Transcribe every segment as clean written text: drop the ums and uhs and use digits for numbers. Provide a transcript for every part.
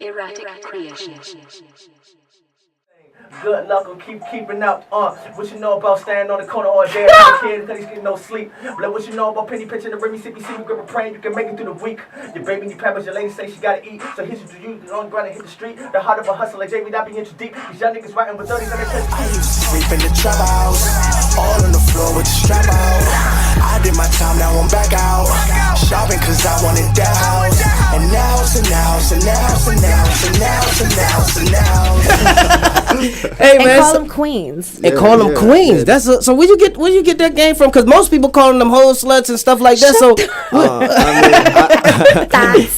Erratic creation. Good luck on keeping up. What you know about standing on the corner all day as a kid until he's getting no sleep? But what you know about penny pitching the rim, see me grip a praying you can make it through the week. Your baby need pampers, your lady say she gotta eat. So hit you on the ground and hit the street. The heart of a hustler like Jamie, that be inch deep. These young niggas writing with 30s on their chest. I used to sleep in the trap house, all on the floor with the strap out. I did my time, now I'm back out. Shopping cause I wanted that house. And now, so now, so now, so now, so now, so now, so now. Hey And man, call them queens. and call them queens. That's so. Where you get that game from? Because most people calling them whole sluts and stuff like that. So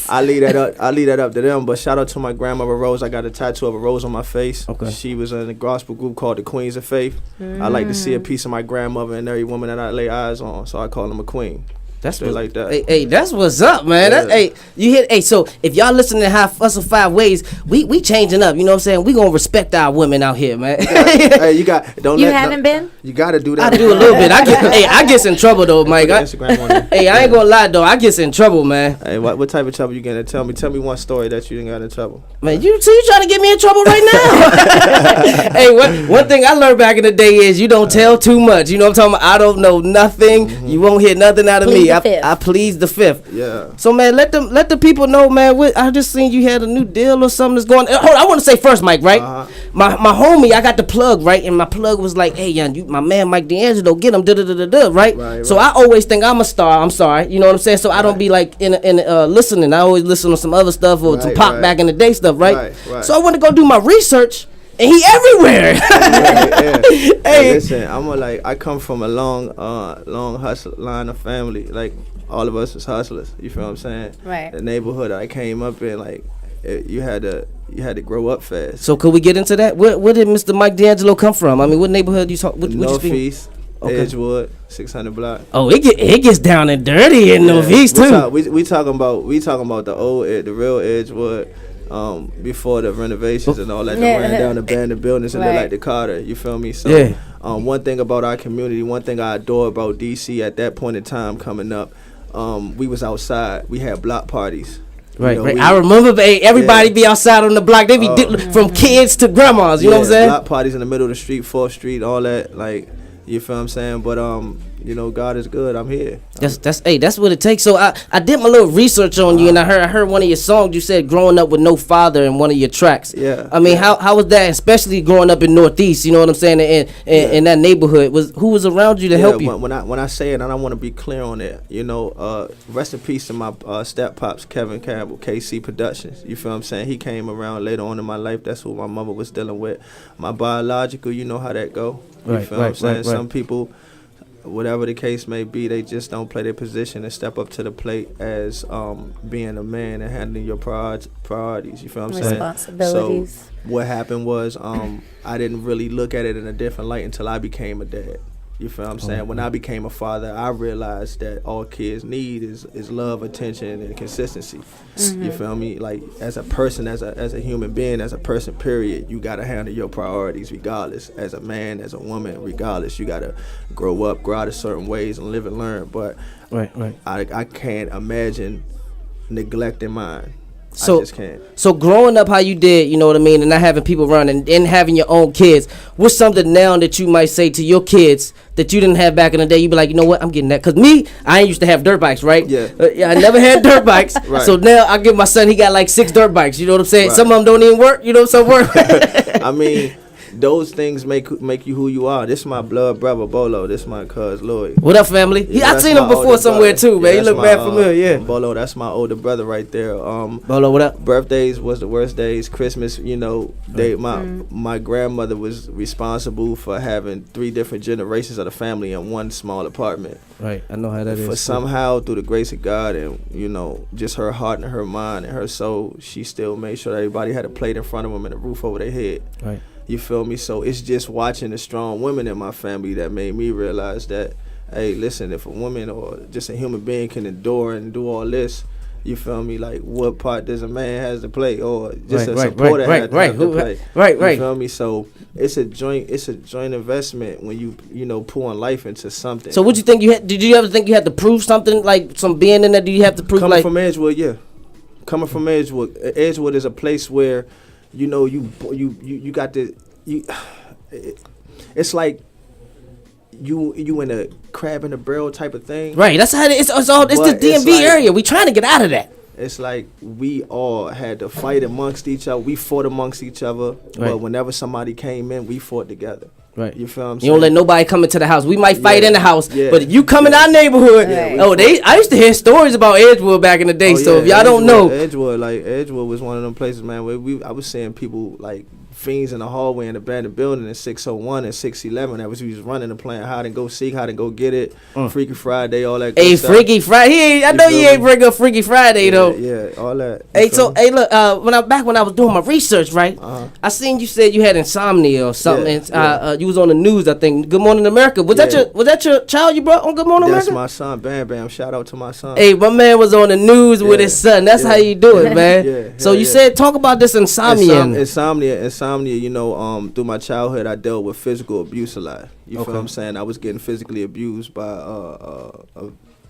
I leave that up to them. But shout out to my grandmother Rose. I got a tattoo of a rose on my face. Okay. She was in a gospel group called the Queens of Faith. I like to see a piece of my grandmother and every woman that I lay eyes on. So I call them a queen. that's Straight like that. Hey, that's what's up, man. Yeah. Hey, you hit. Hey, so if y'all listening to Half Hustle 5 Ways, we changing up. You know what I'm saying? We gonna respect our women out here, man. Hey, you got don't You let haven't been? You gotta do that. I do a little bit. I get in trouble though, Mike. Put Instagram on there. Hey, I ain't gonna lie though. I get in trouble, man. Hey, what type of trouble you getting? Tell me one story that you didn't got in trouble. Man, you trying to get me in trouble right now? Hey, one thing I learned back in the day is you don't tell too much. You know what I'm talking about? I don't know nothing. You won't hear nothing out of Plead me. the fifth. I please the fifth. Yeah. So man, let the people know, man. I just seen you had a new deal or something that's going. Hold on, I want to say first, Mike. Right, my homie, I got the plug right, and my plug was like, "Hey, young, my man Mike D'Angelo, get him." Right. Right. So I always think I'm a star. I'm sorry, you know what I'm saying. So I don't be like in listening. I always listen to some other stuff or to Pac back in the day stuff, right? Right. So I went to go do my research, and he everywhere. Hey, listen, I come from a long hustle line of family. Like all of us is hustlers. You feel what I'm saying? Right. The neighborhood I came up in, you had to grow up fast. So could we get into that? Where did Mr. Mike D'Angelo come from? I mean, what neighborhood you talk? What you speak? Northeast, Okay. Edgewood, 600 block. Oh, it gets down and dirty in Northeast too. We talking about the old the real Edgewood. Before the renovations and all that, they ran down abandoned buildings and looked like the Carter. You feel me? So, Yeah. One thing about our community, one thing I adore about DC at that point in time coming up, we was outside. We had block parties. Right, You know, right. we- I remember everybody Yeah. be outside on the block. They be from kids to grandmas. You know what I'm saying? Block parties in the middle of the street, 4th Street, all that. Like, you feel what I'm saying? But God is good. I'm here. That's what it takes. So I did my little research on you, and I heard one of your songs. You said growing up with no father in one of your tracks. Yeah. I mean, how was that, especially growing up in Northeast? You know what I'm saying? In that neighborhood, who was around you to help you? When I say it, and I want to be clear on it, rest in peace to my step pops, Kevin Campbell, KC Productions. You feel what I'm saying? He came around later on in my life. That's who my mother was dealing with. My biological, you know how that go. You Right, feel what I'm right, saying? right. Some people, whatever the case may be, they just don't play their position and step up to the plate as being a man and handling your priorities. You feel what I'm saying? Responsibilities. So what happened was I didn't really look at it in a different light until I became a dad. You feel what I'm saying? When I became a father, I realized that all kids need is love, attention, and consistency. You feel me? Like as a person, as a human being, as a person, period, you gotta handle your priorities regardless. As a man, as a woman, regardless, you gotta grow up, grow out of certain ways, and live and learn. But Right. I can't imagine neglecting mine. So, I just can't. So growing up how you did, you know what I mean, and not having people around and having your own kids, what's something now that you might say to your kids that you didn't have back in the day? You be like, you know what, I'm getting that. Because me, I ain't used to have dirt bikes, right? Yeah. I never had dirt bikes. Right. So now I give my son, he got like 6 dirt bikes. You know what I'm saying? Right. Some of them don't even work. You know, some work. I mean, those things make you who you are. This is my blood brother Bolo. This is my cuz Lloyd. What up, family? Yeah, I that's seen him my before older somewhere brother. too, man. He that's look my, bad familiar, yeah. Bolo, that's my older brother right there. Bolo, what up? Birthdays was the worst days. Christmas, my grandmother was responsible for having 3 different generations of the family in one small apartment. Right, I know how that For is. somehow, through the grace of God and just her heart and her mind and her soul, she still made sure that everybody had a plate in front of them and a roof over their head. Right. You feel me? So it's just watching the strong women in my family that made me realize that, hey, listen, if a woman or just a human being can endure and do all this, you feel me? Like, what part does a man has to play, or just a supporter has to play? Right. You feel me? So it's a joint investment when you pouring life into something. So what you think you had? Did you ever think you had to prove something, like some being in there? Do you have to prove Coming like? from Edgewood, yeah. Coming from Edgewood, Edgewood is a place where, you know, you got the it's like you in a crab in a barrel type of thing. Right. That's how it's the But DMV it's like- area. We trying to get out of that. It's like we all had to fight amongst each other. We fought amongst each other, Right. but whenever somebody came in, we fought together. Right. You feel what I'm You saying? don't let nobody come into the house. We might fight Yeah. in the house, Yeah. but you come in our neighborhood. Yeah. I used to hear stories about Edgewood back in the day. Oh, so yeah, if y'all don't know, Edgewood was one of them places, man, where I was seeing people like fiends in the hallway in the abandoned building in 601 and 611 that we was running and playing hide and go seek, hide and go get it, Freaky Friday, all that good hey, stuff. Freaky Friday. I know feel you ain't me? bring up Freaky Friday though. Yeah, all that. Hey, You feel so me? hey, look. When I was doing my research, right, I seen you said you had insomnia or something. Yeah. You was on the news, I think. Good Morning America. Was Yeah. that your child you brought on Good Morning That's America? my son, Bam Bam. Shout out to my son. Hey, my man was on the news with Yeah. his son. That's Yeah. how you do it, man. Yeah. So Yeah, you yeah. said talk about this insomnia. Insomnia. You know, through my childhood, I dealt with physical abuse a lot. You feel Okay. what I'm saying? I was getting physically abused by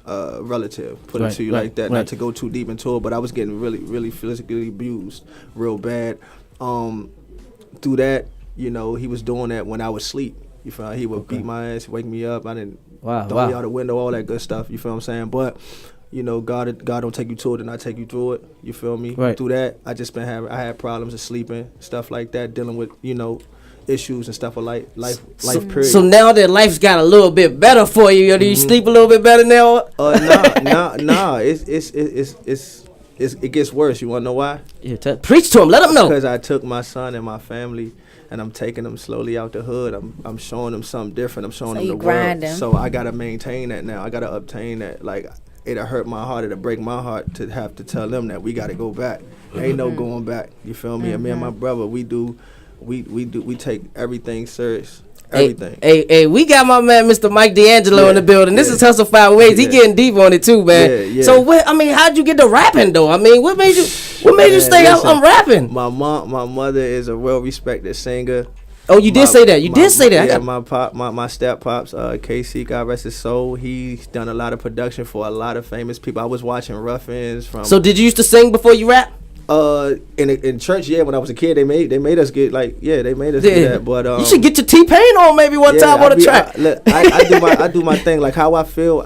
a relative. Put Right, it to you right, like that. right. Not to go too deep into it, but I was getting really physically abused, real bad. Through that, you know, he was doing that when I was asleep. You feel me? He would beat my ass, wake me up. I didn't throw me out the window, all that good stuff. You feel what I'm saying? But you know, God don't take you to it, and I take you through it. You feel me? Right. Through that, I had problems of sleeping, stuff like that, dealing with, you know, issues and stuff of life period. So now that life's got a little bit better for you, do you sleep a little bit better now? Nah. It gets worse. You wanna know why? Yeah, preach to him. Let him know. Because I took my son and my family, and I'm taking them slowly out the hood. I'm showing them something different. I'm showing So them you the grind world. them. So I gotta maintain that now. I gotta obtain that. Like, it'll hurt my heart. It'll break my heart to have to tell them that we gotta go back. Ain't no going back. You feel me? And me and my brother, we take everything serious. Everything. Hey, we got my man Mr. Mike D'Angelo in the building. This is Hustle 5 Ways. He Yeah. getting deep on it too, man. Yeah. So how'd you get to rapping though? I mean, what made you say listen, I'm rapping? My mother is a well-respected singer. Oh, you did say that. You did say that. Yeah, my step pops, KC, God rest his soul. He's done a lot of production for a lot of famous people. I was watching Ruffins from. So did you used to sing before you rap? In church, yeah, when I was a kid, they made us get like, they made us do that. But you should get your T-Pain on maybe one time on the track. I do my thing, like how I feel.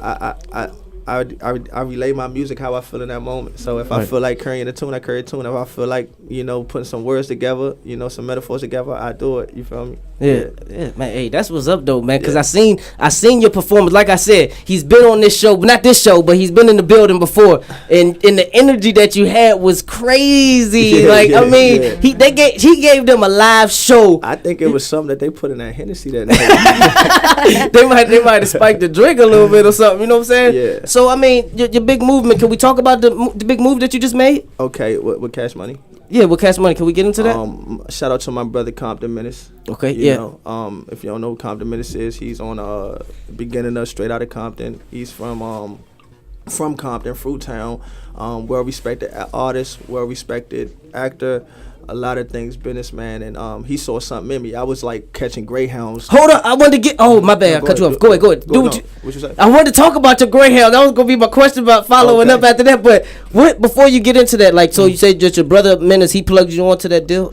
I relay my music how I feel in that moment. So if I feel like carrying a tune, I carry a tune. If I feel like, you know, putting some words together, you know, some metaphors together, I do it. You feel me? Yeah, man. Hey, that's what's up though, man. Cause I seen your performance. Like I said, he's been on this show, but not this show, but he's been in the building before, and the energy that you had was crazy. He gave them a live show. I think it was something that they put in that Hennessy that night. they might have spiked the drink a little bit or something. You know what I'm saying? Yeah. So I mean, your big movement. Can we talk about the big move that you just made? Okay, with Cash Money. Yeah, with Cash Money. Can we get into that? Shout out to my brother Compton Menace. Okay, You yeah. know, if you don't know who Compton Menace is, he's on beginning of Straight Outta Compton. He's from Compton, Fruittown. Well respected artist, well respected actor. A lot of things, businessman, and he saw something in me. I was like catching greyhounds. Hold up, I wanted to get. Oh my bad, I cut you off. Go ahead. Do what you say? I wanted to talk about your greyhound. That was gonna be my question about following up after that. But before you get into that, like, so you said just your brother Menace, he plugged you onto that deal.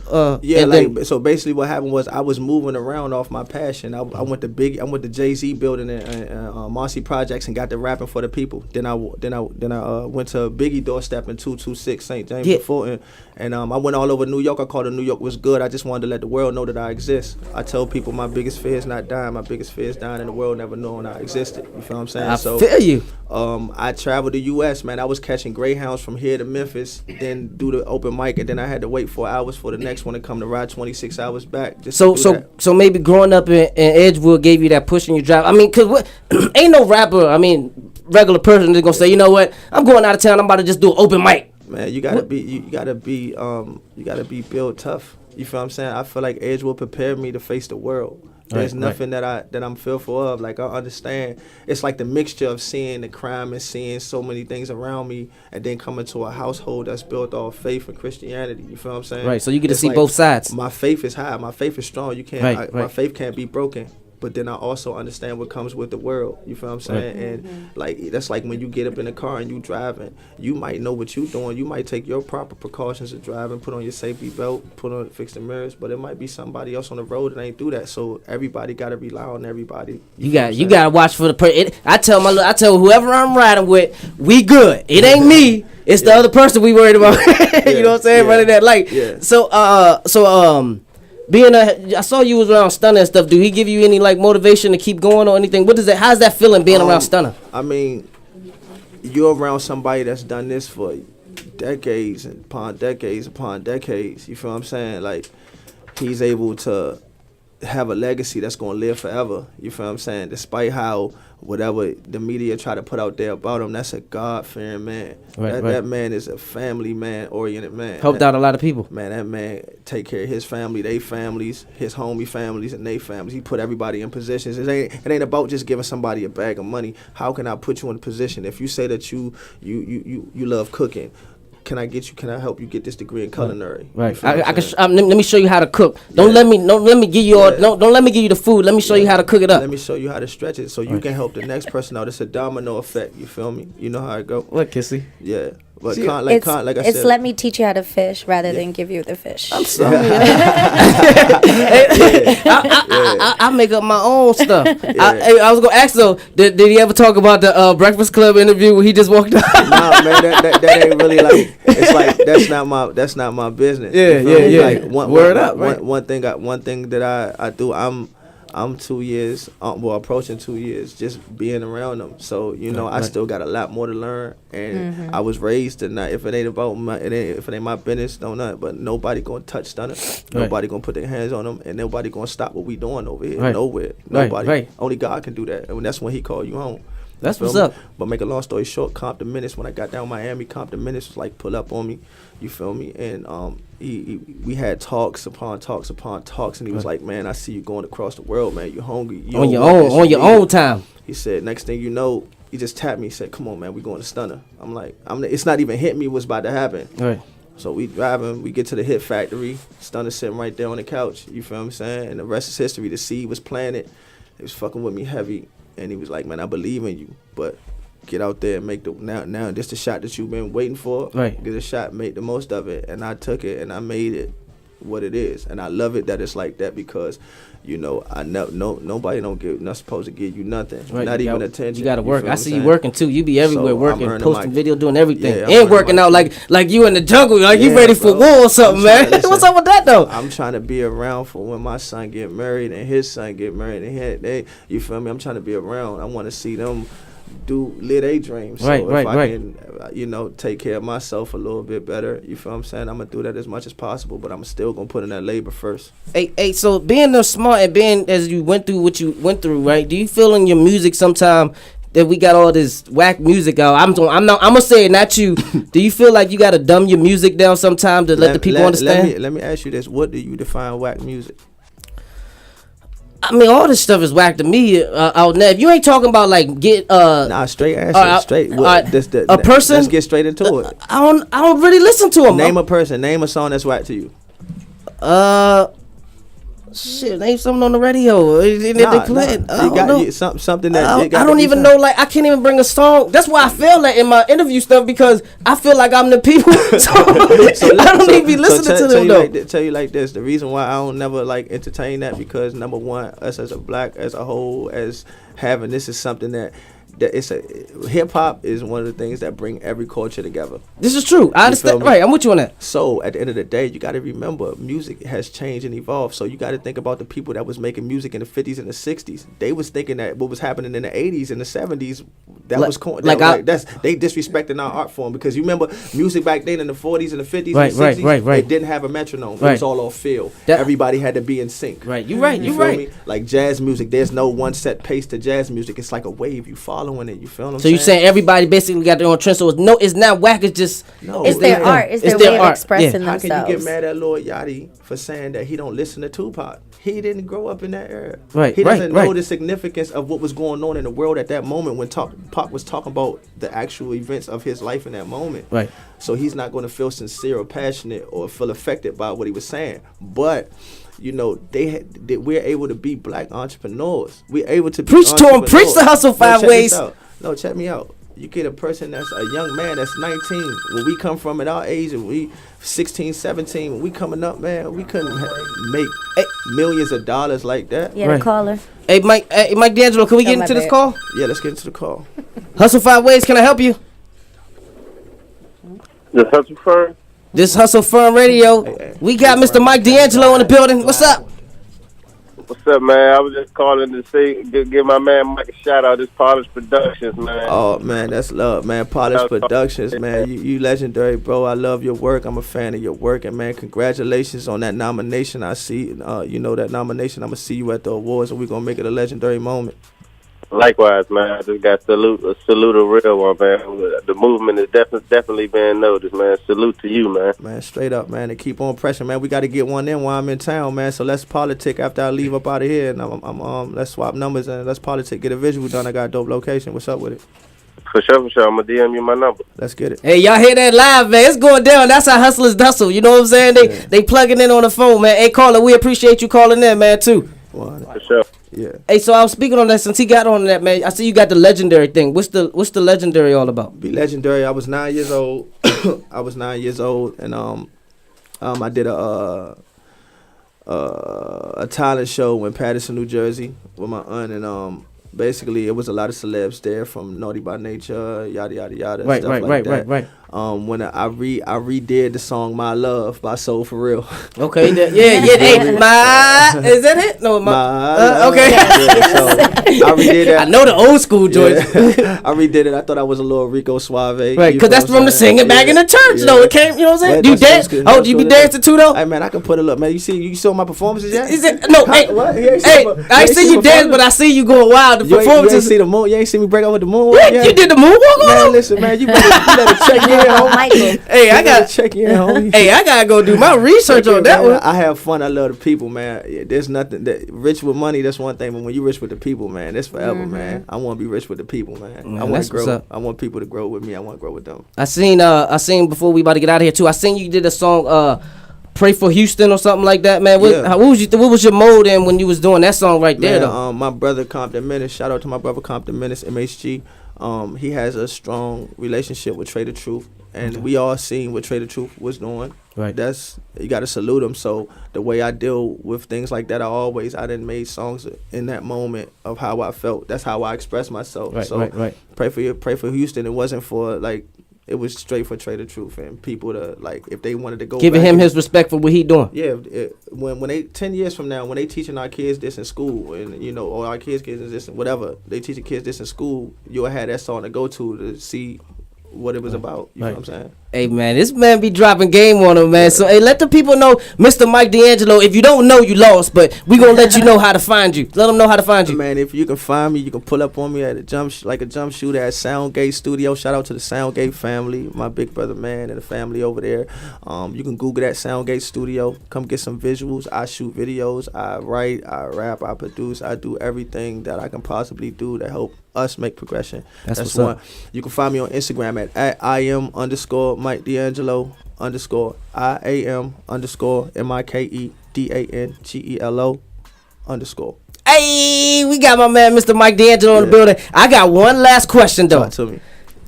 So basically, what happened was I was moving around off my passion. I went to Jay-Z building and Marcy Projects and got to rapping for the people. Then I went to Biggie doorstep in 226 St. James and Fulton, and I went all over New York. I called it New York was good. I just wanted to let the world know that I exist. I tell people my biggest fear is not dying. My biggest fear is dying and the world never knowing I existed. You feel what I'm saying? I feel you. I traveled the U.S., man. I was catching greyhounds from here to Memphis, then do the open mic, and then I had to wait 4 hours for the next one to come to ride 26 hours back. So maybe growing up in Edgewood gave you that push in your drive. I mean, cause ain't no rapper. I mean, regular person that's gonna say, you know what? I'm going out of town. I'm about to just do an open mic. Man, you gotta be built tough. You feel what I'm saying? I feel like Edgewood prepared me to face the world. There's nothing that I'm fearful of. Like, I understand. It's like the mixture of seeing the crime and seeing so many things around me, and then coming to a household that's built off faith and Christianity. You feel what I'm saying? Right. So you get to It's see like, both sides. My faith is high. My faith is strong. You can't. My faith can't be broken. but then I also understand what comes with the world. You feel what I'm saying? And like that's like when you get up in the car and you driving, you might know what you doing. You might take your proper precautions of driving, put on your safety belt, fix the mirrors, but it might be somebody else on the road that ain't do that. So everybody got to rely on everybody. You got to watch for the I tell whoever I'm riding with, we good. It ain't me. It's the other person we worried about. You know what I'm saying? Running that light. Yeah. So I saw you was around Stunner and stuff. Do he give you any like motivation to keep going or anything? How's that feeling being around Stunner? I mean, you're around somebody that's done this for decades upon decades upon decades. You feel what I'm saying? Like, he's able to have a legacy that's gonna live forever. You feel what I'm saying? Despite how whatever the media try to put out there about him, that's a God-fearing man. That man is a family man, oriented man. Helped out a lot of people. Man, that man take care of his family, they families, his homie families, and they families. He put everybody in positions. It ain't about just giving somebody a bag of money. How can I put you in a position? If you say that you love cooking, can I help you get this degree in culinary? Right. Let me show you how to cook. Don't let me give you don't let me give you the food. Let me show you how to cook it up. Let me show you how to stretch it so you can help the next person out. It's a domino effect. You feel me? You know how it go. What, Kissy? Yeah. But It's said, let me teach you how to fish rather than give you the fish. I'm sorry. I make up my own stuff. I was gonna ask though, did he ever talk about the Breakfast Club interview where he just walked out? Nah, man, that ain't really like. It's like that's not my business. Yeah. Like one thing that I do. I'm 2 years, approaching 2 years, just being around them. So I still got a lot more to learn, and I was raised to not. If it ain't about if it ain't my business, don't nothing. But nobody gonna touch Stunner. Nobody gonna put their hands on them, and nobody gonna stop what we doing over here. Nowhere. Nobody. Right. Only God can do that, and that's when He called you home. That's what's up. But make a long story short, Compton Menace, when I got down Miami, Compton Menace was like pull up on me, you feel me? And we had talks upon talks, and he was like, man, I see you going across the world, man. You're hungry. On your own time. He said, next thing you know, he just tapped me. He said, come on, man, we going to Stunner. I'm like, it's not even hit me what's about to happen. Right. So we driving, we get to the Hit Factory. Stunner sitting right there on the couch. You feel what I'm saying? And the rest is history. The seed was planted. He was fucking with me heavy. And he was like, man, I believe in you, but get out there and make now this the shot that you've been waiting for. Right. Get a shot, make the most of it. And I took it and I made it what it is. And I love it that it's like that because, nobody not supposed to give you nothing. Right. Not even attention. You gotta work. I see you saying? working too. You be everywhere So working, posting video, doing everything. Yeah, and working out like you in the jungle, like you ready for war or something, man. What's up with that though? I'm trying to be around for when my son get married and his son get married and you feel me? I'm trying to be around. I want to see them live their dreams. So if I can, take care of myself a little bit better, you feel what I'm saying? I'm gonna do that as much as possible, but I'm still gonna put in that labor first. Hey, so being smart and being as you went through what you went through, right? Do you feel in your music sometime that we got all this whack music out? I'm gonna say it, not you. Do you feel like you gotta dumb your music down sometime to let the people understand? Let me ask you this: what do you define whack music? I mean, all this stuff is whack to me. Out now, if you ain't talking about like straight answer, straight. A person. Let's get straight into it. I don't really listen to him. Name a person. Name a song that's whack to you. Shit, name something on the radio. They play it. Something that I don't even know. Like, I can't even bring a song. That's why I feel that in my interview stuff because I feel like I'm the people. so I don't even be listening to them though. Tell you like this. The reason why I don't never like entertain that because number one, us as a black as a whole as having this is something that hip hop is one of the things that bring every culture together. This is true. I understand. Right, I'm with you on that. So at the end of the day, you got to remember music has changed and evolved. So you got to think about the people that was making music in the 50s and the 60s. They was thinking that what was happening in the 80s and the 70s they disrespecting our art form because you remember music back then in the 40s and the 50s and the 60s. It didn't have a metronome. It was all off feel. Everybody had to be in sync. Right. You right. You feel me? Like jazz music, there's no one set pace to jazz music. It's like a wave. You following it. You feel what I'm saying? So you saying everybody basically got their own trend. So it's not whack. It's just it's their art. It's their way of expressing themselves. How can you get mad at Lil Yachty for saying that he don't listen to Tupac? he didn't grow up in that era. Right, He doesn't right. know the significance of what was going on in the world at that moment when Pac was talking about the actual events of his life in that moment. Right. So he's not going to feel sincere or passionate or feel affected by what he was saying. But you know, we're able to be black entrepreneurs. We're able to be Preach to 'em. Preach the hustle No, five check ways. this out. No, check me out. You get a person that's a young man that's 19. When we come from at our age, and we 16, 17, when we coming up, man, we couldn't make millions of dollars like that. Yeah, Right. the caller. Hey, Mike D'Angelo, can we get my into this bad. call? Yeah, let's get into the call. Hustle 5 Ways, can I help you? The Hustle Firm? This Hustle Firm Radio. Hey. We got Mr. Mike D'Angelo in the building. What's up? What's up, man? I was just calling to say, give my man Mike a shout out. This Polish Productions, man. Oh man, that's love, man. Polish Productions, man. You legendary, bro. I love your work. I'm a fan of your work, and man, congratulations on that nomination. I see, you know that nomination. I'm gonna see you at the awards, and we're gonna make it a legendary moment. Likewise, man. I just got salute a real one, man. The movement is definitely being noticed, man. Salute to you, man. Man, straight up, man, and keep on pressing, man. We got to get one in while I'm in town, man. So let's politic after I leave up out of here, and let's swap numbers and let's politic. Get a visual done. I got a dope location. What's up with it? For sure. I'm gonna DM you my number. Let's get it. Hey, y'all hear that live, man? It's going down. That's how hustlers hustle. You know what I'm saying? They plugging in on the phone, man. Hey, caller, we appreciate you calling in, man, too. For sure. Yeah. Hey, so I was speaking on that since he got on that, man. I see you got the legendary thing. What's the legendary all about? Be legendary. I was 9 years old. I was 9 years old, and I did a talent show in Paterson, New Jersey, with my aunt, and basically it was a lot of celebs there from Naughty by Nature, yada yada yada, Right, stuff right, like right, that. right. When I redid the song "My Love" by Soul For Real. Okay, yeah. Hey, is that it? No, okay. Yeah, so I redid that. I know the old school joints. Yeah. I redid it. I thought I was a little Rico Suave. Right, because that's from the singing back in the church, though. It came, you know what I'm saying? Yeah, You dance? that's Oh, good. you be dancing too, though? Hey man, I can put it up, man. You saw my performances yet? Is it? No, hey, What? hey, I see you dance, but I see you going wild. The You ain't performances. see the moon. You ain't see me break out with the moon. What? You did the moonwalk Man, on? listen, man. You better check in, Oh, homie. Michael. Hey, I You better got. check in, homie. Hey, I gotta go do my research on that Man, one. I have fun. I love the people, man. Yeah, there's nothing that rich with money. That's one thing, but when you rich with the people, man, it's forever, man. I want to be rich with the people, man. Man, I want that's to what's grow. up. I want people to grow with me. I want to grow with them. I seen before we about to get out of here too. I seen you did a song, "Pray for Houston" or something like that, man. What, Yeah. what was your mode in when you was doing that song right there, Man, though? my brother Compton Menace. Shout out to my brother Compton Menace, MHG. He has a strong relationship with Trey the Truth, and we all seen what Trey the Truth was doing. Right. That's, you got to salute him. So the way I deal with things like that, I done made songs in that moment of how I felt. That's how I express myself. Right, so right. pray for Houston. It wasn't for like. It was straight for Trey the Truth and people to like if they wanted to go Giving back him and- his respect for what he doing. Yeah, when they 10 years from now, when they teaching our kids this in school, and you know, or our kids this whatever, they teaching kids this in school, you'll have that song to go to see what it was about. You know what I'm saying? Hey man, this man be dropping game on him, man. So hey, let the people know, Mr. Mike D'Angelo. If you don't know, you lost, but we gonna let you know how to find you. Let them know how to find you. Man, if you can find me, you can pull up on me at a jump shooter at Soundgate Studio. Shout out to the Soundgate family, my big brother man and the family over there. You can Google that Soundgate Studio. Come get some visuals. I shoot videos. I write. I rap. I produce. I do everything that I can possibly do to help us make progression. That's what's one. up. You can find me on Instagram at IM_Mike D'Angelo IM_MikeDangelo_. Hey, we got my man, Mr. Mike D'Angelo in the building. I got one last question though. Talk to me.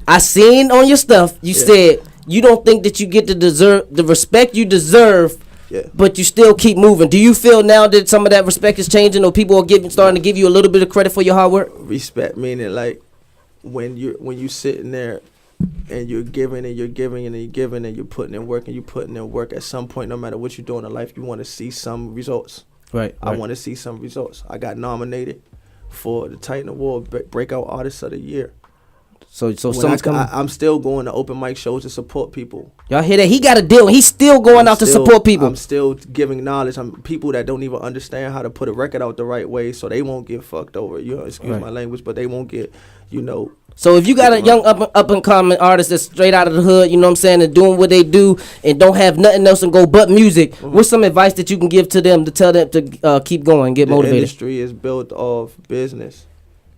I seen on your stuff you said you don't think that you get the respect you deserve. Yeah. But you still keep moving. Do you feel now that some of that respect is changing, or people are starting to give you a little bit of credit for your hard work? Respect meaning like when you sitting there and you're giving and you're giving and you're giving and you're putting in work and you're putting in work, at some point, no matter what you're doing in life, you want to see some results. Right. I want to see some results. I got nominated for the Titan Award Breakout Artist of the Year. So When someone's coming. I'm still going to open mic shows to support people. Y'all hear that? He got a deal. He's still going out to support people. I'm still giving knowledge. I'm people that don't even understand how to put a record out the right way, so they won't get fucked over. You know, excuse Right. my language, but they won't get, So if you got a young up and coming artist that's straight out of the hood, you know what I'm saying, and doing what they do and don't have nothing else and go but music, what's some advice that you can give to them to tell them to keep going, get motivated? The industry is built off business.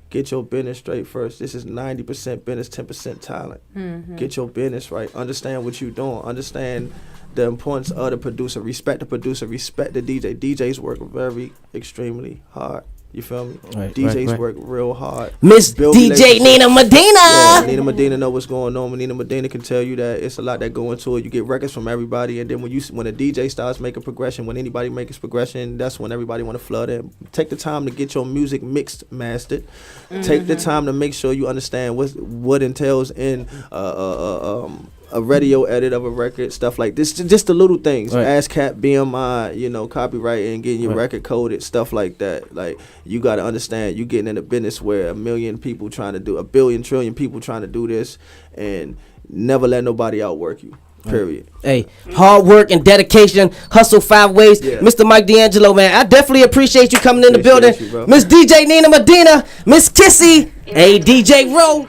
Get your business straight first. This is 90% business, 10% talent. Get your business right. Understand what you're doing. Understand the importance of the producer. Respect the producer. Respect the DJ. DJs work very extremely hard. You feel me? Right, DJs right. work real hard. Miss Build DJ relationships. Nina Medina. Yeah, Nina Medina know what's going on. Nina Medina can tell you that it's a lot that go into it. You get records from everybody, and then when a DJ starts making progression, when anybody makes progression, that's when everybody want to flood in. Take the time to get your music mixed, mastered. Take the time to make sure you understand what entails in a radio edit of a record, stuff like this. Just the little things. Right. ASCAP, BMI, copyright and getting your record coded, stuff like that. Like, you got to understand, you getting in a business where 1 billion people trying to do, 1 billion trillion people trying to do this, and never let nobody outwork you. Period. Hey, hard work and dedication, hustle 5 ways. Yeah. Mr. Mike D'Angelo, man, I definitely appreciate you coming in the Appreciate building. you, bro. Miss DJ Nina Medina, Miss Kissy, hey, DJ Rowe.